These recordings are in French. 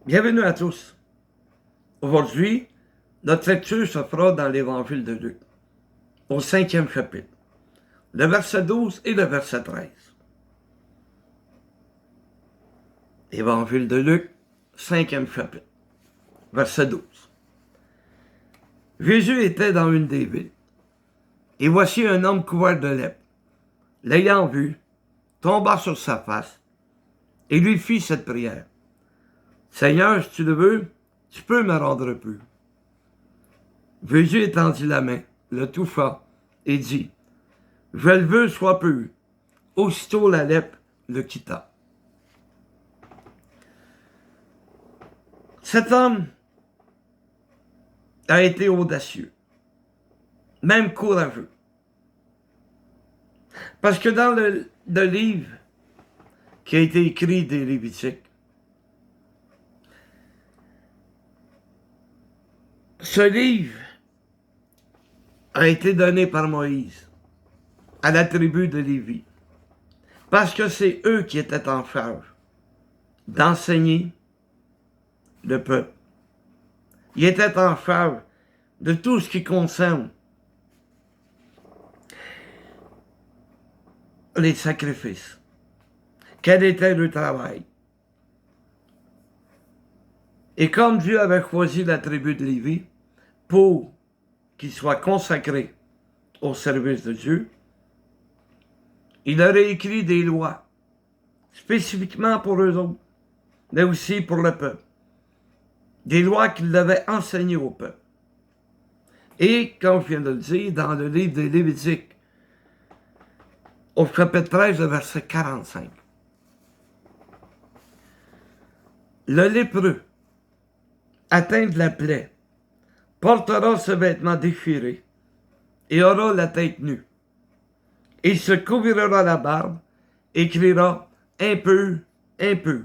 Bienvenue à tous. Aujourd'hui, notre lecture se fera dans l'Évangile de Luc, au 5e chapitre, le verset 12 et le verset 13. Évangile de Luc, 5e chapitre, verset 12. Jésus était dans une des villes, et voici un homme couvert de lèpre. L'ayant vu, tomba sur sa face, et lui fit cette prière. Seigneur, si tu le veux, tu peux me rendre pur. Jésus étendit la main, le toucha, et dit, je le veux, sois pur. Aussitôt la lèpre le quitta. Cet homme a été audacieux, même courageux. Parce que dans le livre qui a été écrit des Lévitiques, ce livre a été donné par Moïse à la tribu de Lévi. Parce que c'est eux qui étaient en charge d'enseigner le peuple. Ils étaient en charge de tout ce qui concerne les sacrifices. Quel était le travail? Et comme Dieu avait choisi la tribu de Lévi pour qu'ils soient consacrés au service de Dieu, il leur a écrit des lois, spécifiquement pour eux autres, mais aussi pour le peuple. Des lois qu'il devait enseigner au peuple. Et, comme je viens de le dire, dans le livre des Lévitiques, au chapitre 13, le verset 45, le lépreux, atteint de la plaie, portera ce vêtement déchiré et aura la tête nue. Il se couvrira la barbe et criera impur, impur.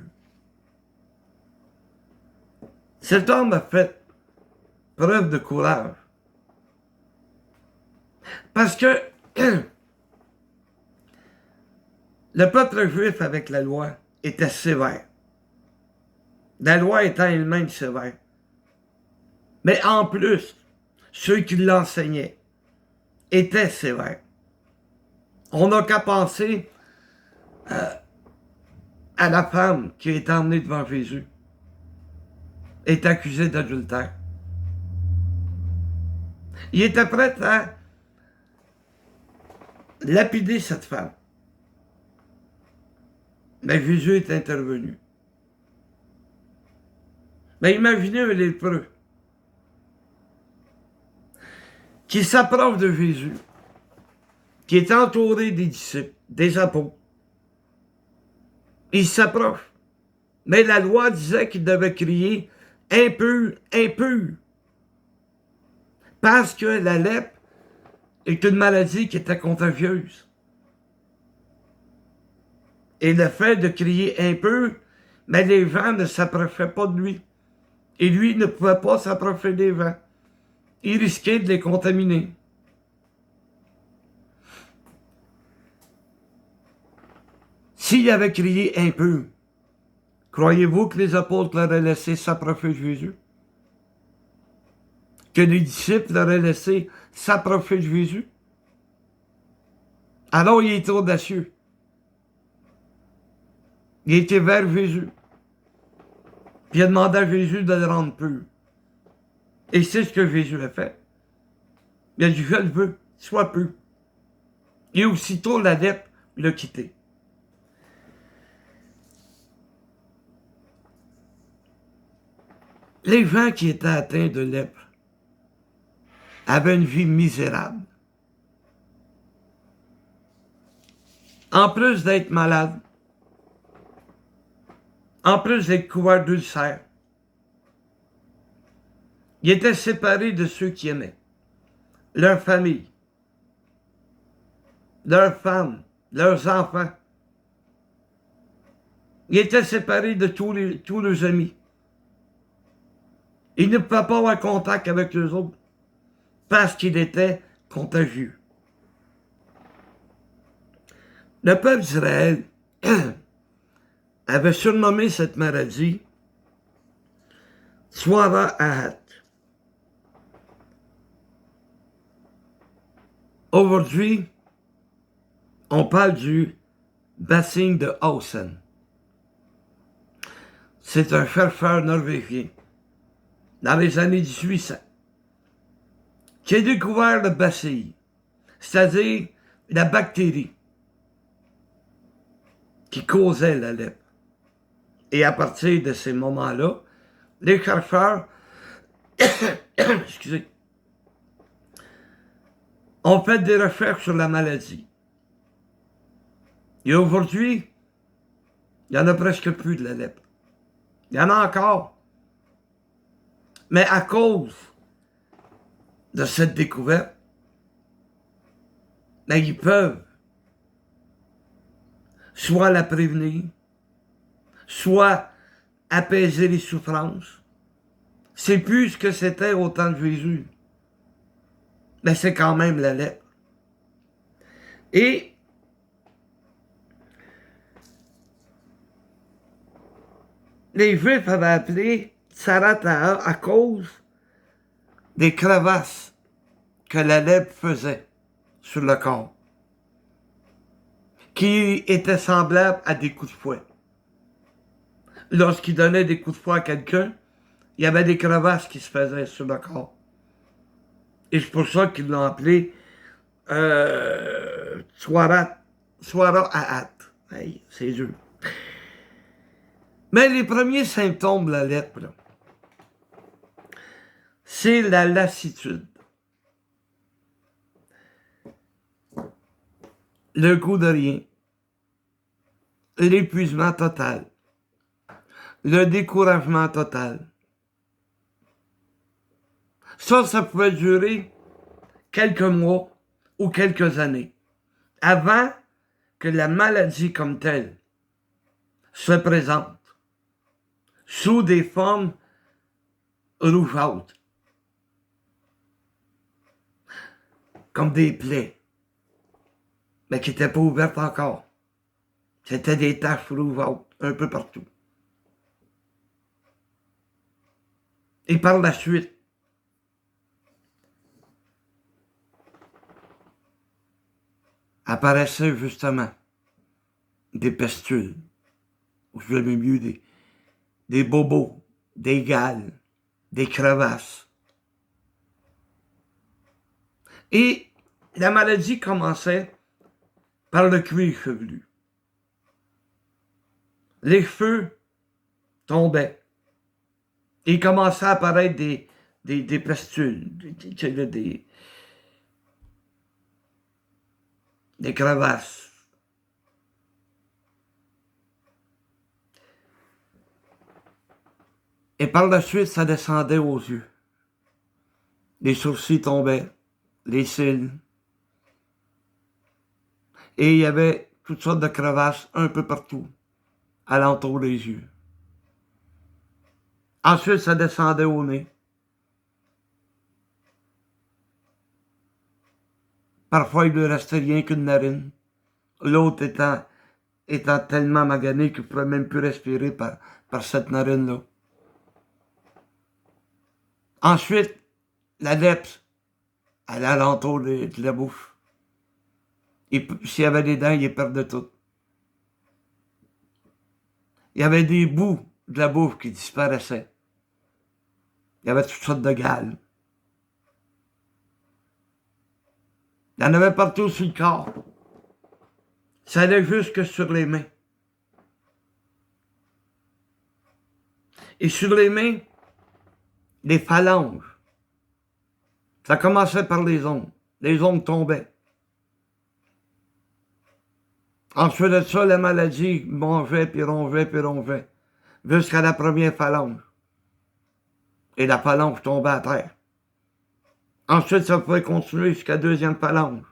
Cet homme a fait preuve de courage. Parce que le peuple juif avec la loi était sévère. La loi étant elle-même sévère. Mais en plus, ceux qui l'enseignaient étaient sévères. On n'a qu'à penser à la femme qui est emmenée devant Jésus, est accusée d'adultère. Il était prêt à lapider cette femme. Mais Jésus est intervenu. Mais imaginez un lépreux qui s'approche de Jésus, qui est entouré des disciples, des apôtres. Il s'approche. Mais la loi disait qu'il devait crier impur, impur. Parce que la lèpre est une maladie qui était contagieuse. Et le fait de crier impur, mais les gens ne s'approchaient pas de lui. Et lui ne pouvait pas s'approcher des gens. Il risquait de les contaminer. S'il avait crié impur, croyez-vous que les apôtres l'auraient laissé s'approcher de Jésus? Que les disciples l'auraient laissé s'approcher de Jésus? Alors il était audacieux. Il était vers Jésus. Puis il a demandé à Jésus de le rendre pur. Et c'est ce que Jésus a fait. Il a dit, je le veux, sois pur. Et aussitôt la lèpre l'a quitté. Les gens qui étaient atteints de lèpre avaient une vie misérable. En plus d'être malades, en plus d'être couverts d'ulcères, ils étaient séparés de ceux qui aimaient, leur famille, leurs femmes, leurs enfants. Ils étaient séparés de tous leurs amis. Ils ne pouvaient pas avoir contact avec eux autres parce qu'ils étaient contagieux. Le peuple d'Israël avait surnommé cette maladie Swara Ahat. Aujourd'hui, on parle du bassin de Hausen. C'est un chercheur norvégien, dans les années 1800, qui a découvert le bacille, c'est-à-dire la bactérie qui causait la lèpre. Et à partir de ces moments-là, les chercheurs excusez, ont fait des recherches sur la maladie. Et aujourd'hui, il n'y en a presque plus de la lèpre. Il y en a encore. Mais à cause de cette découverte, ben, ils peuvent soit la prévenir, soit apaiser les souffrances. C'est plus ce que c'était au temps de Jésus. Mais c'est quand même la lèpre. Et les Juifs avaient appelé Tsarataha à cause des crevasses que la lèpre faisait sur le corps, qui étaient semblables à des coups de fouet. Lorsqu'il donnait des coups de fouet à quelqu'un, il y avait des crevasses qui se faisaient sur le corps. Et c'est pour ça qu'ils l'ont appelé Swara Ahat. Hey, c'est dur. Mais les premiers symptômes de la lèpre, c'est la lassitude, le goût de rien, l'épuisement total, le découragement total. Ça pouvait durer quelques mois ou quelques années, avant que la maladie comme telle se présente sous des formes rougeâtres, comme des plaies, mais qui n'étaient pas ouvertes encore. C'était des taches rougeâtres un peu partout. Et par la suite, apparaissaient justement des pustules, ou je vais mieux des bobos, des gales, des crevasses. Et la maladie commençait par le cuir chevelu. Les cheveux tombaient. Il commençait à apparaître des pustules, des crevasses. Et par la suite, ça descendait aux yeux. Les sourcils tombaient, les cils. Et il y avait toutes sortes de crevasses un peu partout, alentour des yeux. Ensuite, ça descendait au nez. Parfois, il ne lui restait rien qu'une narine. L'autre étant tellement magané qu'il ne pouvait même plus respirer par cette narine-là. Ensuite, la lèpre, elle allait alentour de la bouche. Et s'il y avait des dents, il les perdait toutes. Il y avait des bouts de la bouche qui disparaissaient. Il y avait toutes sortes de gales. Il y en avait partout sur le corps. Ça allait jusque sur les mains. Et sur les mains, les phalanges. Ça commençait par les ongles. Les ongles tombaient. Ensuite de ça, la maladie mangeait, puis rongeait, jusqu'à la première phalange. Et la phalange tombait à terre. Ensuite, ça pouvait continuer jusqu'à la deuxième phalange.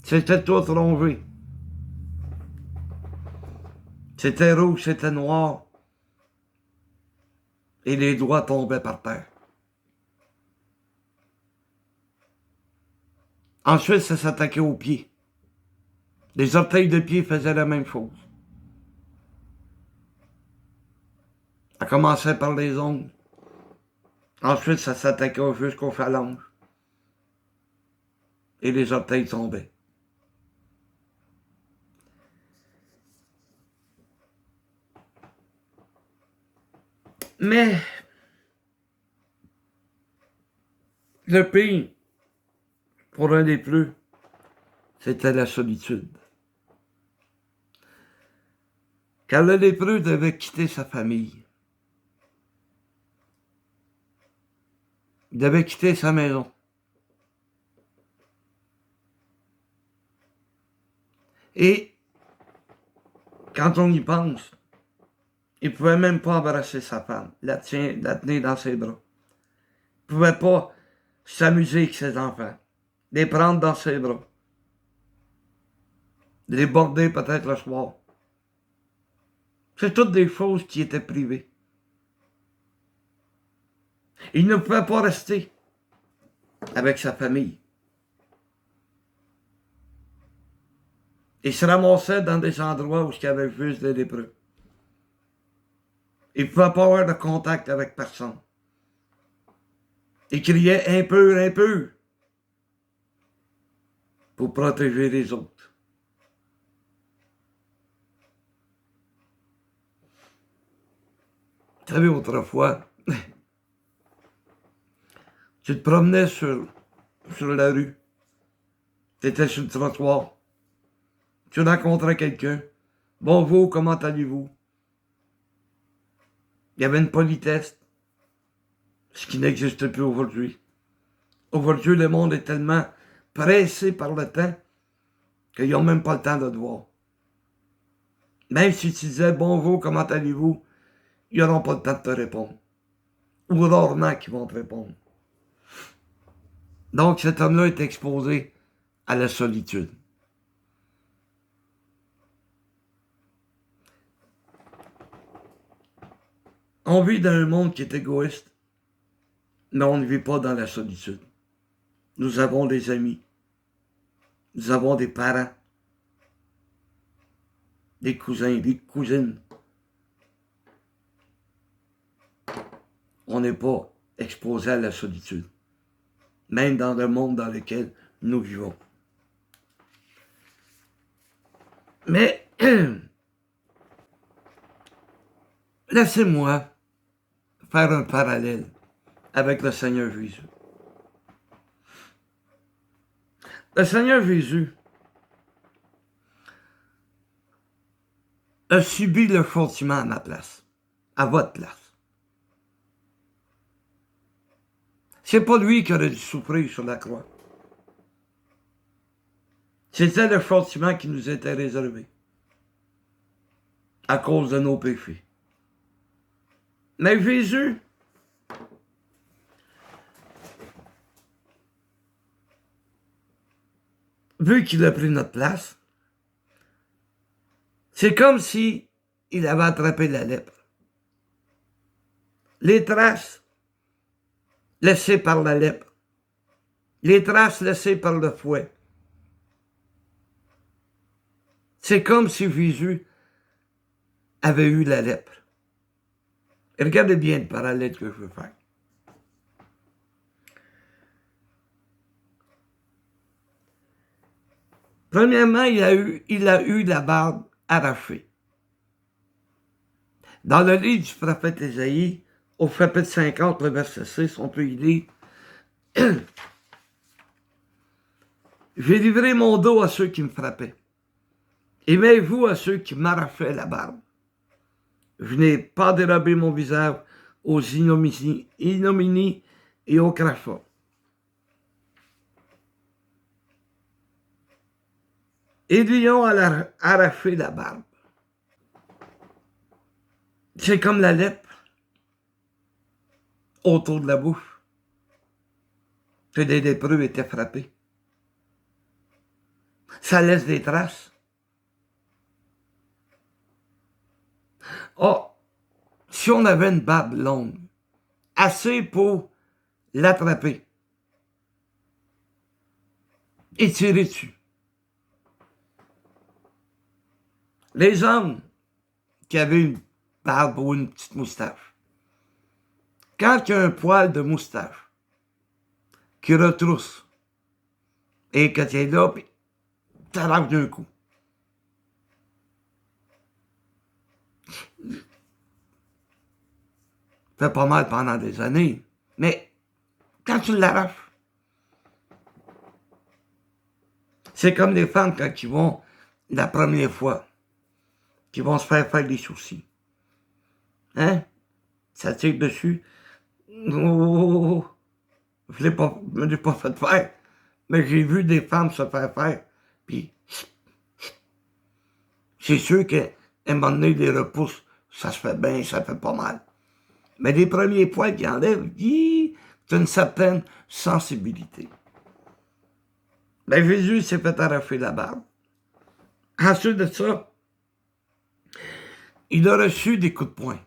C'était tout rongé. C'était rouge, c'était noir. Et les doigts tombaient par terre. Ensuite, ça s'attaquait aux pieds. Les orteils de pied faisaient la même chose. Ça commençait par les ongles, Ensuite, ça s'attaquait jusqu'aux phalanges. Et les orteils tombaient. Mais le pire, pour un des plus, c'était la solitude. Car le lépreux devait quitter sa famille. Il devait quitter sa maison. Et quand on y pense, il ne pouvait même pas embrasser sa femme, la tenir dans ses bras. Il ne pouvait pas s'amuser avec ses enfants, les prendre dans ses bras, les border peut-être le soir. C'est toutes des choses qui étaient privées. Il ne pouvait pas rester avec sa famille. Il se ramassait dans des endroits où il y avait juste des lépreux. Il ne pouvait pas avoir de contact avec personne. Il criait un peu, pour protéger les autres. Vous savez, autrefois, tu te promenais sur la rue, tu étais sur le trottoir, tu rencontrais quelqu'un. Bonjour, comment allez-vous? Il y avait une politesse, ce qui n'existe plus aujourd'hui. Aujourd'hui, le monde est tellement pressé par le temps qu'ils n'ont même pas le temps de te voir. Même si tu disais bonjour, comment allez-vous, ils n'auront pas le temps de te répondre. Ou rarement qu'ils vont te répondre. Donc cet homme-là est exposé à la solitude. On vit dans un monde qui est égoïste, mais on ne vit pas dans la solitude. Nous avons des amis, nous avons des parents, des cousins, des cousines. On n'est pas exposé à la solitude, même dans le monde dans lequel nous vivons. Mais laissez-moi faire un parallèle avec le Seigneur Jésus. Le Seigneur Jésus a subi le châtiment à ma place, à votre place. C'est pas lui qui aurait dû souffrir sur la croix. C'était le châtiment qui nous était réservé à cause de nos péchés. Mais Jésus, vu qu'il a pris notre place, c'est comme si il avait attrapé la lèpre. Les traces laissées par la lèpre, les traces laissées par le fouet. C'est comme si Jésus avait eu la lèpre. Et regardez bien le parallèle que je veux faire. Premièrement, il a eu la barbe arrachée. Dans le livre du prophète Ésaïe, au chapitre 50, le verset 6, on peut y lire « J'ai livré mon dos à ceux qui me frappaient, et mes vous à ceux qui m'arrachaient la barbe. Je n'ai pas dérobé mon visage aux ignominies et aux crachats. » Et lui ont arraché la barbe. C'est comme la lèpre autour de la bouche que les lépreux étaient frappés. Ça laisse des traces. Oh, si on avait une barbe longue, assez pour l'attraper et tirer dessus. Les hommes qui avaient une barbe ou une petite moustache, Quand il y a un poil de moustache qui retrousse et que tu es là, puis t'arraches d'un coup. Ça fait pas mal pendant des années, mais quand tu l'arraches, c'est comme les femmes quand ils vont la première fois, qui vont se faire des sourcils. Hein? Ça tire dessus. Oh, je me l'ai pas fait faire, mais j'ai vu des femmes se faire, puis c'est sûr qu'à un moment donné, les repousses, ça se fait bien, ça fait pas mal. Mais les premiers poils qui enlèvent, c'est une certaine sensibilité. Ben, Jésus s'est fait arracher la barbe. Ensuite de ça, il a reçu des coups de poing.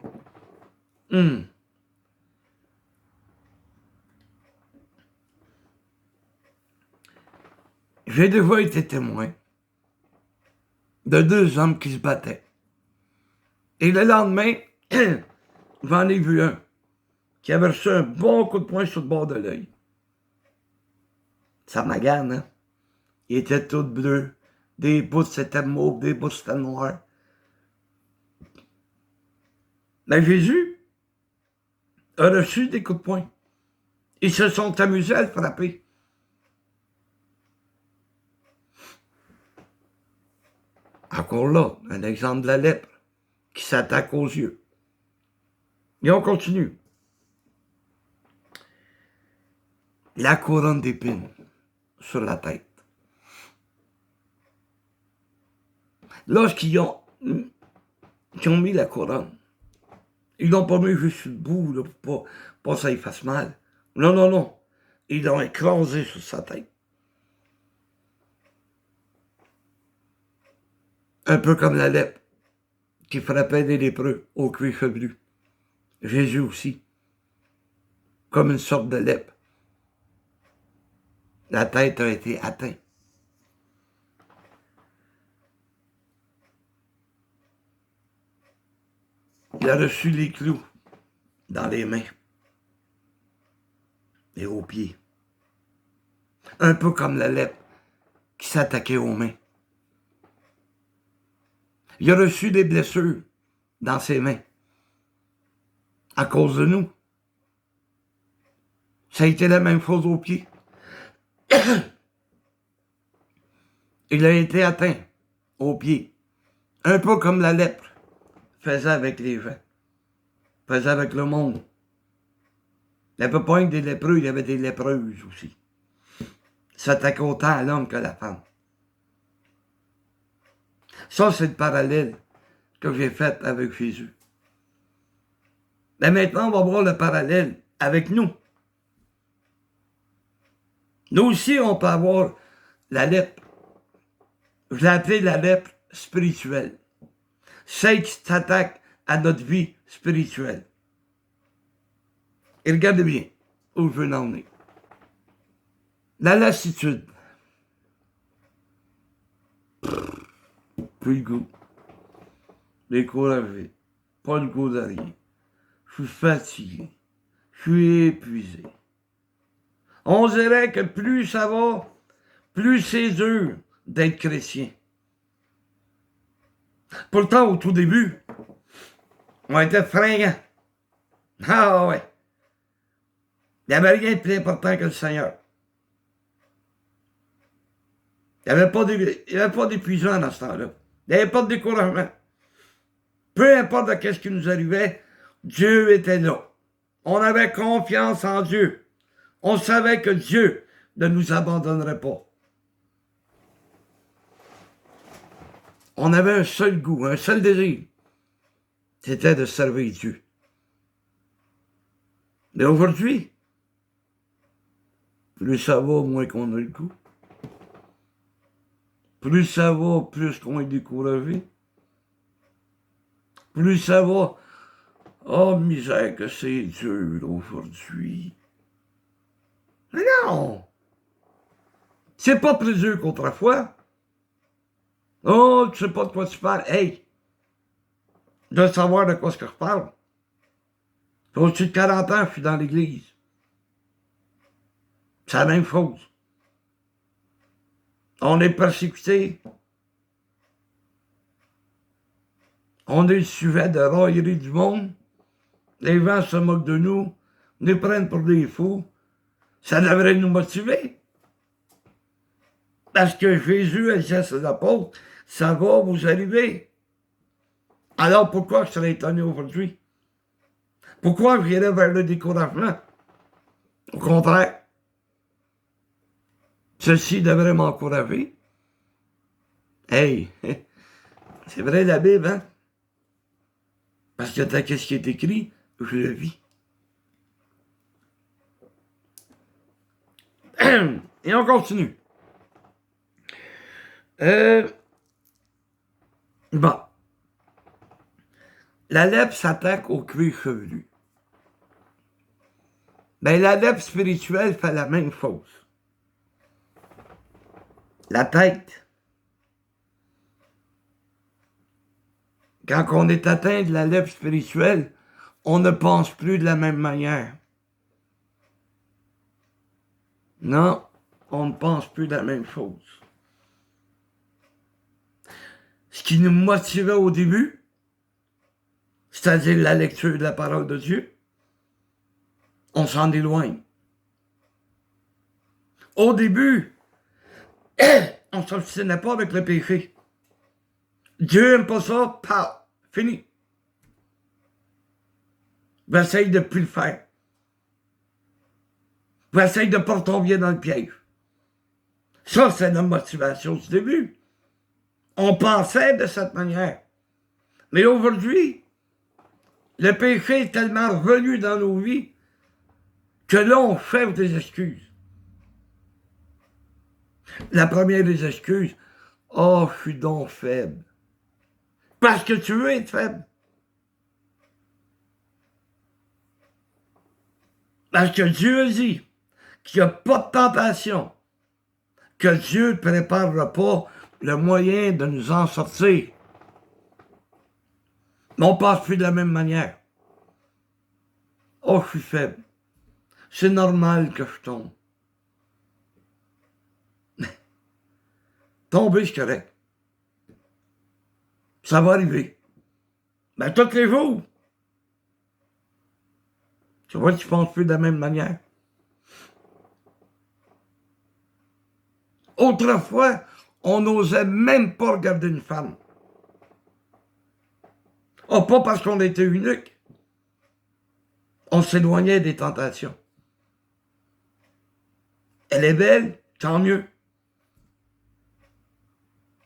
J'ai déjà été témoin de deux hommes qui se battaient. Et le lendemain, j'en ai vu un qui avait reçu un bon coup de poing sur le bord de l'œil. Ça magane, hein? Il était tout bleu. Des bouts c'était mauve, des bouts c'était noir. Mais Jésus a reçu des coups de poing. Ils se sont amusés à le frapper. Encore là, un exemple de la lèpre qui s'attaque aux yeux. Et on continue. La couronne d'épines sur la tête. Lorsqu'ils ont mis la couronne, ils l'ont pas mis juste sur le bout, là, pour pas que ça y fasse mal. Non, non, non. Ils l'ont écrasé sur sa tête. Un peu comme la lèpre qui frappait les lépreux au cuir chevelu. Jésus aussi, comme une sorte de lèpre. La tête a été atteinte. Il a reçu les clous dans les mains et aux pieds. Un peu comme la lèpre qui s'attaquait aux mains. Il a reçu des blessures dans ses mains à cause de nous. Ça a été la même chose aux pieds. Il a été atteint aux pieds. Un peu comme la lèpre faisait avec les gens, faisait avec le monde. Il n'y avait pas que des lépreux, il y avait des lépreuses aussi. S'attaquait autant à l'homme que à la femme. Ça, c'est le parallèle que j'ai fait avec Jésus. Mais maintenant, on va voir le parallèle avec nous. Nous aussi, on peut avoir la lèpre. Je l'ai appelée la lèpre spirituelle. Celle qui s'attaque à notre vie spirituelle. Et regardez bien où je veux en venir. La lassitude. Plus le goût. Découragé. Pas le goût de rien. Je suis fatigué. Je suis épuisé. On dirait que plus ça va, plus c'est dur d'être chrétien. Pourtant, au tout début, on était fringants. Ah ouais. Il n'y avait rien de plus important que le Seigneur. Il n'y avait pas d'épuisement dans ce temps-là. Il n'y avait pas de découragement. Peu importe ce qui nous arrivait, Dieu était là. On avait confiance en Dieu. On savait que Dieu ne nous abandonnerait pas. On avait un seul goût, un seul désir. C'était de servir Dieu. Mais aujourd'hui, plus ça va, moins qu'on a le goût. Plus ça va, plus qu'on est découragé. Plus ça va, oh misère que c'est dur aujourd'hui. Mais non! C'est pas plus dur qu'autrefois. Oh, tu sais pas de quoi tu parles. Hey! Je veux savoir de quoi je parle. Au-dessus de 40 ans, je suis dans l'église. C'est la même chose. On est persécuté. On est le sujet de raillerie du monde. Les gens se moquent de nous, nous prennent pour des fous. Ça devrait nous motiver. Parce que Jésus a dit à ses apôtres, ça va vous arriver. Alors pourquoi je serais étonné aujourd'hui? Pourquoi j'irais vers le découragement? Au contraire, ceci devrait m'encourager. Hey, c'est vrai la Bible, hein? Parce que t'as qu'est-ce qui est écrit, je le vis. Et on continue. Bon. La lèpre s'attaque au cuir chevelu. Ben, la lèpre spirituelle fait la même chose. La tête. Quand on est atteint de la lèpre spirituelle, on ne pense plus de la même manière. Non, on ne pense plus de la même chose. Ce qui nous motivait au début, c'est-à-dire la lecture de la parole de Dieu, on s'en éloigne. Au début, on ne s'obstinait pas avec le péché. Dieu n'aime pas ça, pas fini. J'essaye de ne plus le faire. J'essaye de ne pas retomber dans le piège. Ça, c'est notre motivation du début. On pensait de cette manière. Mais aujourd'hui, le péché est tellement revenu dans nos vies que là, on cherche des excuses. La première des excuses, oh, je suis donc faible. Parce que tu veux être faible. Parce que Dieu dit qu'il n'y a pas de tentation, que Dieu ne préparera pas le moyen de nous en sortir. Mais on ne pense plus de la même manière. Oh, je suis faible. C'est normal que je tombe. Tomber, c'est correct. Ça va arriver. Ben, tous les jours. Tu vois, tu ne penses plus de la même manière. Autrefois, on n'osait même pas regarder une femme. Oh, pas parce qu'on était unique. On s'éloignait des tentations. Elle est belle, tant mieux.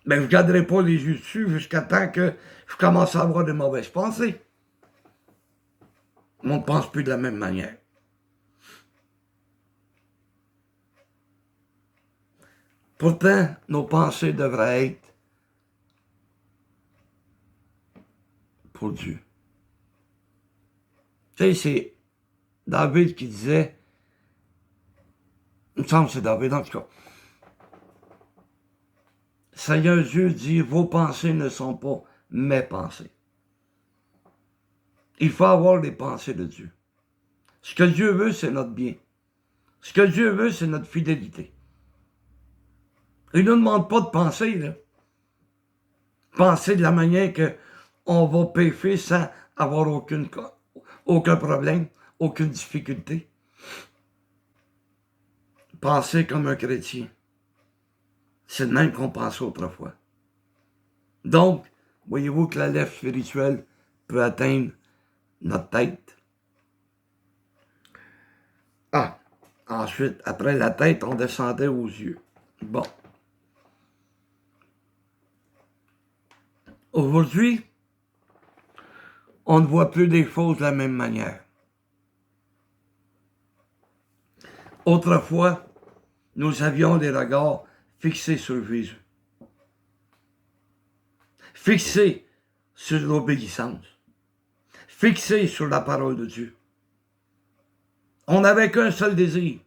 Mais je ne garderai pas les yeux dessus jusqu'à temps que je commence à avoir de mauvaises pensées. On ne pense plus de la même manière. Pourtant, nos pensées devraient être pour Dieu. Tu sais, c'est David qui disait, il me semble que c'est David en tout cas, Seigneur Dieu dit, vos pensées ne sont pas mes pensées. Il faut avoir les pensées de Dieu. Ce que Dieu veut, c'est notre bien. Ce que Dieu veut, c'est notre fidélité. Il ne nous demande pas de penser, là. Penser de la manière qu'on va pécher sans avoir aucun problème, aucune difficulté. Penser comme un chrétien. C'est le même qu'on pensait autrefois. Donc, voyez-vous que la lèvre spirituelle peut atteindre notre tête. Ah, ensuite, après la tête, on descendait aux yeux. Bon. Aujourd'hui, on ne voit plus des choses de la même manière. Autrefois, nous avions les regards fixés sur Jésus. Fixés sur l'obéissance. Fixés sur la parole de Dieu. On n'avait qu'un seul désir,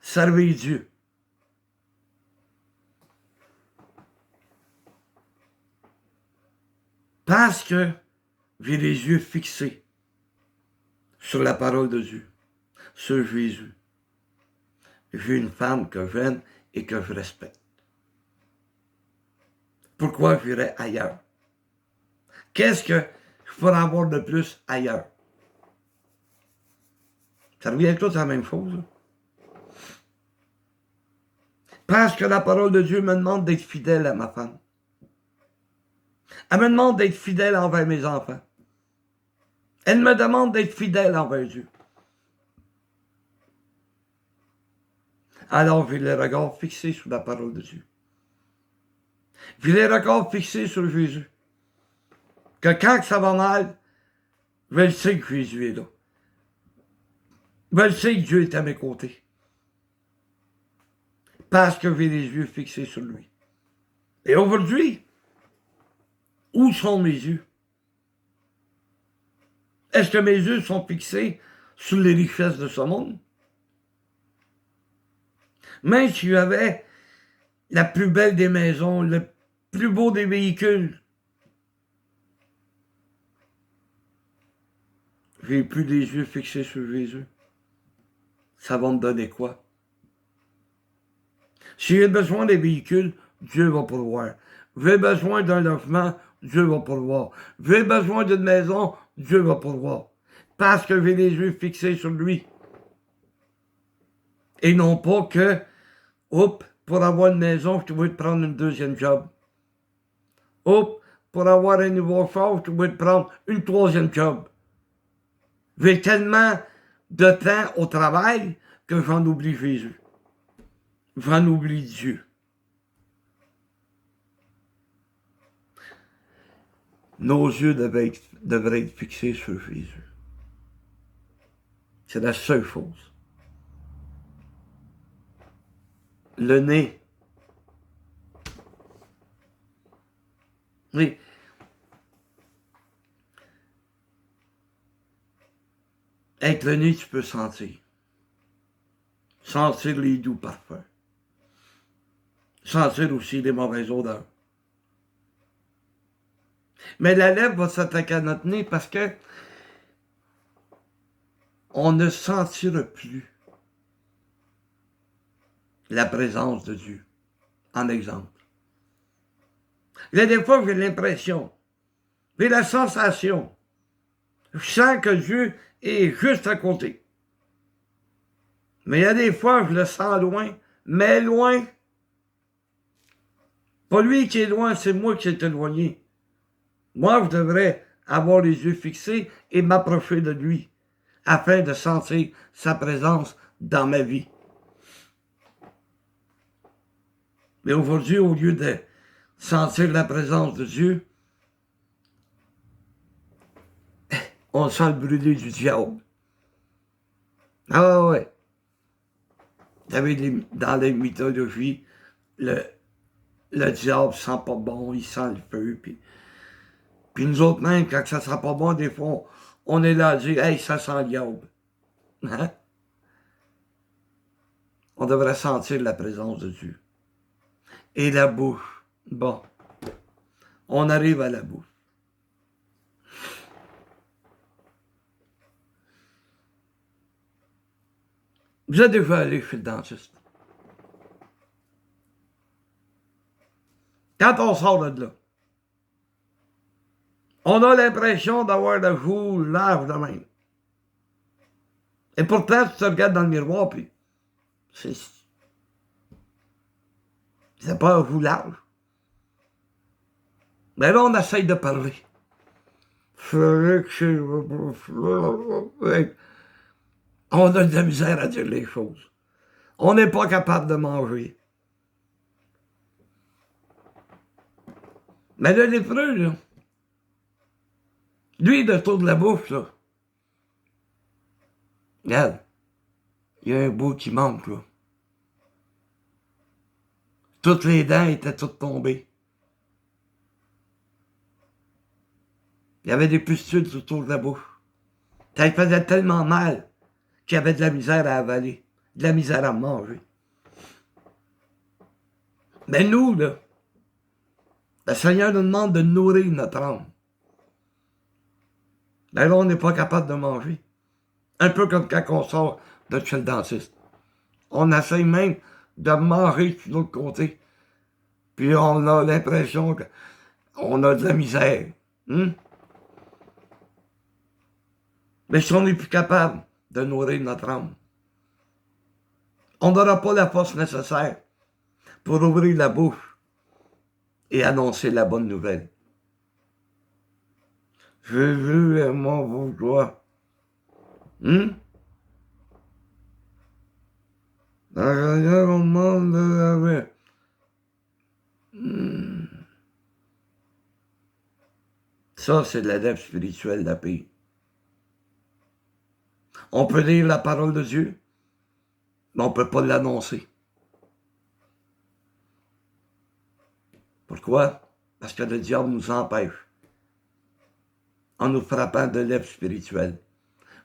servir Dieu. Parce que j'ai les yeux fixés sur la parole de Dieu, sur Jésus. J'ai une femme que j'aime et que je respecte. Pourquoi j'irais ailleurs? Qu'est-ce que je pourrais avoir de plus ailleurs? Ça revient tous à la même chose. Là. Parce que la parole de Dieu me demande d'être fidèle à ma femme. Elle me demande d'être fidèle envers mes enfants. Elle me demande d'être fidèle envers Dieu. Alors, j'ai le regard fixé sur la parole de Dieu. J'ai le regard fixé sur Jésus. Que quand ça va mal, je sais que Jésus est là. Je sais que Dieu est à mes côtés. Parce que j'ai les yeux fixés sur lui. Et aujourd'hui, où sont mes yeux? Est-ce que mes yeux sont fixés sur les richesses de ce monde? Même si j'avais la plus belle des maisons, le plus beau des véhicules, j'ai plus les yeux fixés sur Jésus. Ça va me donner quoi? Si j'ai besoin des véhicules, Dieu va pourvoir. J'ai besoin d'un logement, Dieu va pourvoir. J'ai besoin d'une maison, Dieu va pourvoir. Parce que j'ai les yeux fixés sur lui. Et non pas que, pour avoir une maison, je dois te prendre une deuxième job. Pour avoir un nouveau char, je dois te prendre une troisième job. J'ai tellement de temps au travail que j'en oublie Jésus. J'en oublie Dieu. Nos yeux devraient être fixés sur Jésus. C'est la seule chose. Le nez. Oui. Avec le nez, tu peux sentir. Sentir les doux parfums. Sentir aussi les mauvaises odeurs. Mais la lèvre va s'attaquer à notre nez parce que on ne sentira plus la présence de Dieu. En exemple. Là, des fois, j'ai l'impression, j'ai la sensation, je sens que Dieu est juste à côté. Mais il y a des fois, je le sens loin, mais loin. Pas lui qui est loin, c'est moi qui est éloigné. Moi, je devrais avoir les yeux fixés et m'approcher de lui, afin de sentir sa présence dans ma vie. Mais aujourd'hui, au lieu de sentir la présence de Dieu, on sent le brûler du diable. Ah ouais. Vous savez, dans les mythologies, le diable sent pas bon, il sent le feu. Puis nous autres même, quand ça sent pas bon, des fois, on est là à dire « Hey, ça sent le diable. » Hein? On devrait sentir la présence de Dieu. Et la bouche. Bon. On arrive à la bouche. Vous êtes déjà allé chez le dentiste. Quand on sort de là, on a l'impression d'avoir le jour large de même. Et pourtant, tu te regardes dans le miroir, puis c'est pas un jour large. Mais là, on essaye de parler. On a de la misère à dire les choses. On n'est pas capable de manger. Mais le lépreux, là, lui, le tour de la bouche, là, regarde, il y a un bout qui manque, là. Toutes les dents étaient toutes tombées. Il y avait des pustules autour de la bouche. Ça lui faisait tellement mal qu'il y avait de la misère à avaler, de la misère à manger. Mais nous, là, le Seigneur nous demande de nourrir notre âme. Mais là, on n'est pas capable de manger. Un peu comme quand on sort de chez le dentiste. On essaye même de marrer sur l'autre côté. Puis on a l'impression qu'on a de la misère. Hein? Mais si on n'est plus capable de nourrir notre âme, on n'aura pas la force nécessaire pour ouvrir la bouche et annoncer la bonne nouvelle. Jésus est mort pour toi. Dans le monde de la vie. Ça, c'est de la dève spirituelle, la paix. On peut lire la parole de Dieu, mais on ne peut pas l'annoncer. Pourquoi? Parce que le diable nous empêche, en nous frappant de lèvres spirituelles,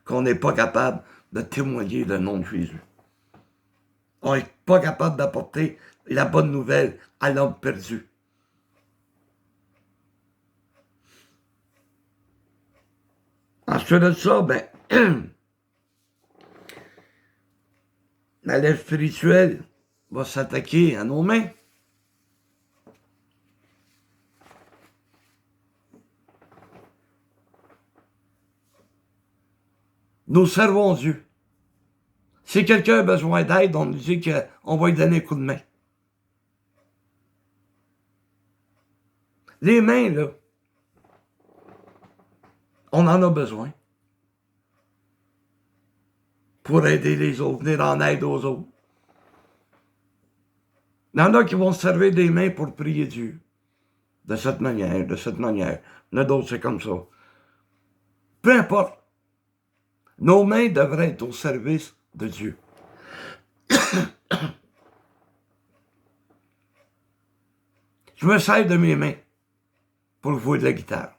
qu'on n'est pas capable de témoigner le nom de Jésus. On n'est pas capable d'apporter la bonne nouvelle à l'homme perdu. Ensuite de ça, la lèvre spirituelle va s'attaquer à nos mains. Nous servons Dieu. Si quelqu'un a besoin d'aide, on nous dit qu'on va lui donner un coup de main. Les mains, là, on en a besoin pour aider les autres, venir en aide aux autres. Il y en a qui vont se servir des mains pour prier Dieu. De cette manière, de cette manière. Il y en a d'autres, c'est comme ça. Peu importe. Nos mains devraient être au service de Dieu. Je me sers de mes mains pour jouer de la guitare.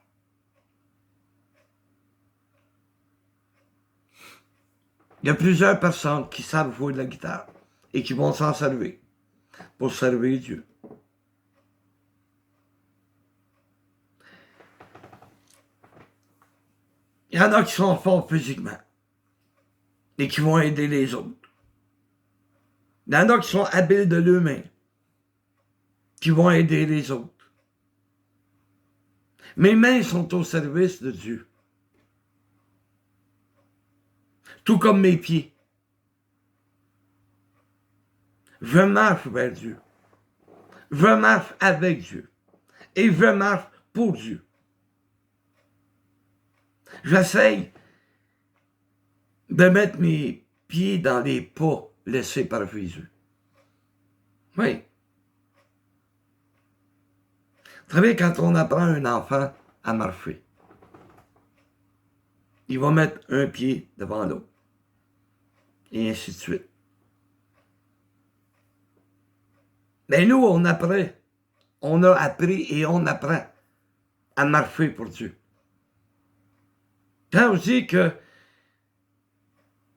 Il y a plusieurs personnes qui savent jouer de la guitare et qui vont s'en servir pour servir Dieu. Il y en a qui sont forts physiquement et qui vont aider les autres. Il y en a qui sont habiles de leurs mains, qui vont aider les autres. Mes mains sont au service de Dieu. Tout comme mes pieds. Je marche vers Dieu. Je marche avec Dieu. Et je marche pour Dieu. J'essaye de mettre mes pieds dans les pas laissés par Jésus. Oui. Vous savez, quand on apprend un enfant à marcher, il va mettre un pied devant l'autre. Et ainsi de suite. Mais nous, on apprend. On a appris et on apprend à marcher pour Dieu. Quand je dis que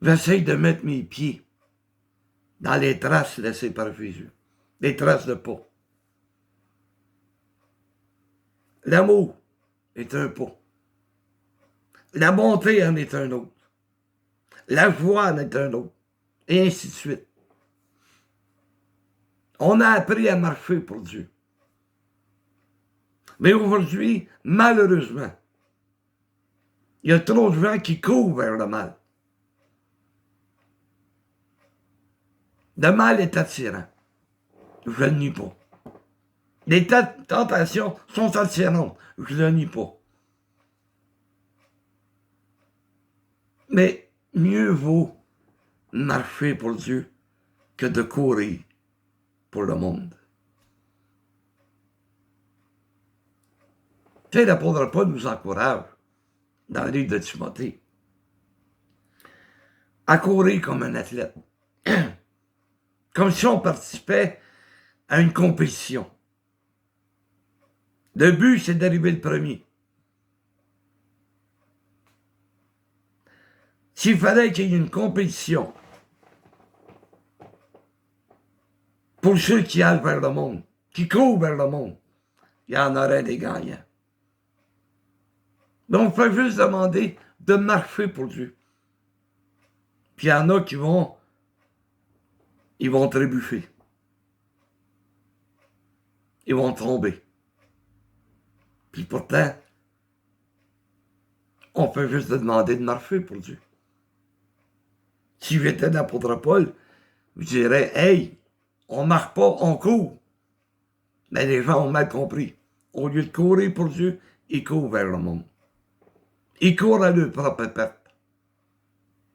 j'essaye de mettre mes pieds dans les traces laissées par Jésus, les traces de pas. L'amour est un pas. La bonté en est un autre. La joie en est un autre. Et ainsi de suite. On a appris à marcher pour Dieu. Mais aujourd'hui, malheureusement, il y a trop de gens qui courent vers le mal. Le mal est attirant. Je ne nie pas. Les tentations sont attirantes. Je ne nie pas. Mais mieux vaut marcher pour Dieu que de courir pour le monde. Tu sais, l'apôtre Paul nous encourage dans le livre de Timothée à courir comme un athlète. Comme si on participait à une compétition. Le but, c'est d'arriver le premier. S'il fallait qu'il y ait une compétition pour ceux qui allent vers le monde, qui courent vers le monde, il y en aurait des gagnants. Donc, il faut juste demander de marcher pour Dieu. Puis il y en a qui ils vont trébucher. Ils vont tomber. Puis pourtant, on peut juste demander de marcher pour Dieu. Si j'étais l'apôtre Paul, je dirais, hey, on ne marche pas, on court. Mais les gens ont mal compris. Au lieu de courir pour Dieu, ils courent vers le monde. Ils courent à leur propre perte.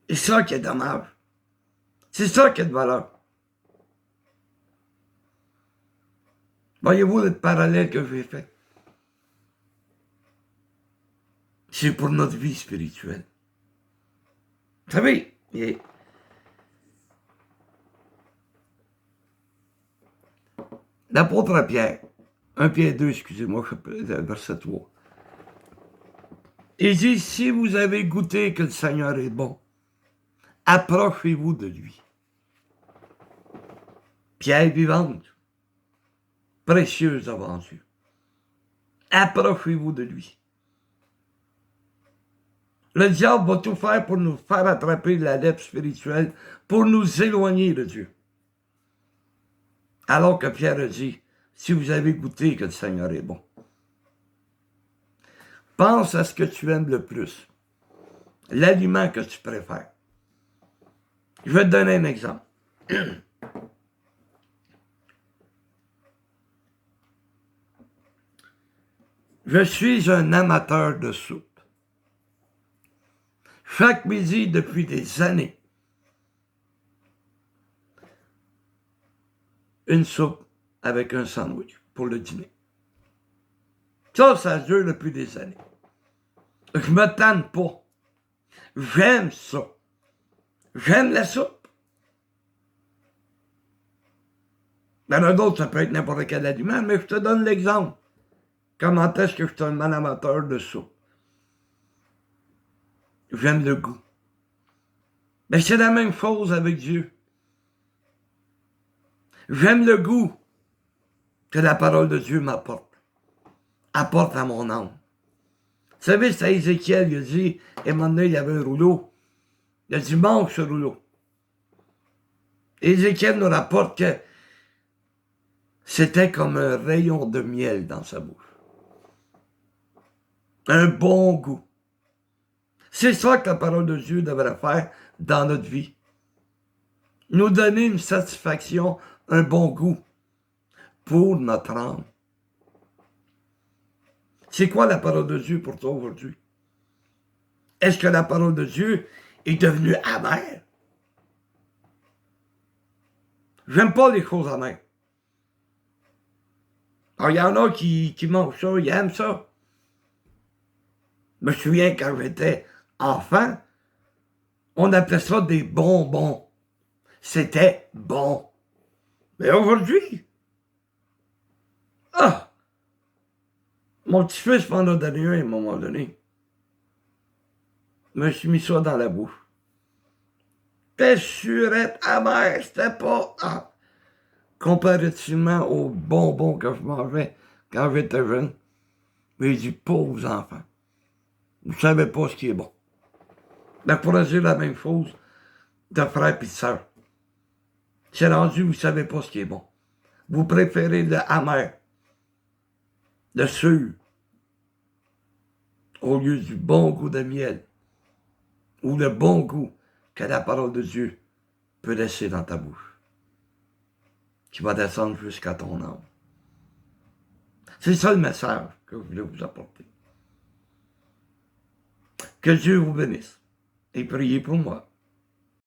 C'est ça qui est dommage. C'est ça qui est de valeur. Voyez-vous le parallèle que j'ai fait? C'est pour notre vie spirituelle. Vous savez, l'apôtre Pierre, 1 Pierre 2, excusez-moi, verset 3. Il dit, si vous avez goûté que le Seigneur est bon, approchez-vous de lui. Pierre vivante, précieuse devant Dieu. Approchez-vous de lui. Le diable va tout faire pour nous faire attraper la lèpre spirituelle, pour nous éloigner de Dieu. Alors que Pierre a dit, si vous avez goûté que le Seigneur est bon, pense à ce que tu aimes le plus, l'aliment que tu préfères. Je vais te donner un exemple. Je suis un amateur de soupe. Chaque midi, depuis des années, une soupe avec un sandwich pour le dîner. Ça dure depuis des années. Je me tanne pas. J'aime ça. J'aime la soupe. Il y en a d'autres, ça peut être n'importe quel aliment, mais je te donne l'exemple. Comment est-ce que je suis un amateur de soupe? J'aime le goût. Mais c'est la même chose avec Dieu. J'aime le goût que la parole de Dieu m'apporte. Apporte à mon âme. Vous savez, c'est Ézéchiel, il a dit, et un moment donné, il y avait un rouleau. Il a dit, mange ce rouleau. Ézéchiel nous rapporte que c'était comme un rayon de miel dans sa bouche. Un bon goût. C'est ça que la parole de Dieu devrait faire dans notre vie. Nous donner une satisfaction, un bon goût pour notre âme. C'est quoi la parole de Dieu pour toi aujourd'hui? Est-ce que la parole de Dieu est devenue amère? J'aime pas les choses amères. Alors, il y en a qui mangent ça, ils aiment ça. Je me souviens quand j'étais enfant, on appelait ça des bonbons. C'était bon. Mais aujourd'hui, mon petit-fils m'en a donné un à un moment donné. Je me suis mis ça dans la bouche. C'était surette amère, c'était pas... comparativement aux bonbons que je mangeais quand j'étais jeune. Mais j'ai dit, pauvres enfants, vous ne savez pas ce qui est bon. Mais pour dire la même chose de frères et de sœurs. C'est rendu, vous ne savez pas ce qui est bon. Vous préférez le amer, le sûr, au lieu du bon goût de miel, ou le bon goût que la parole de Dieu peut laisser dans ta bouche, qui va descendre jusqu'à ton âme. C'est ça le message que je voulais vous apporter. Que Dieu vous bénisse et priez pour moi.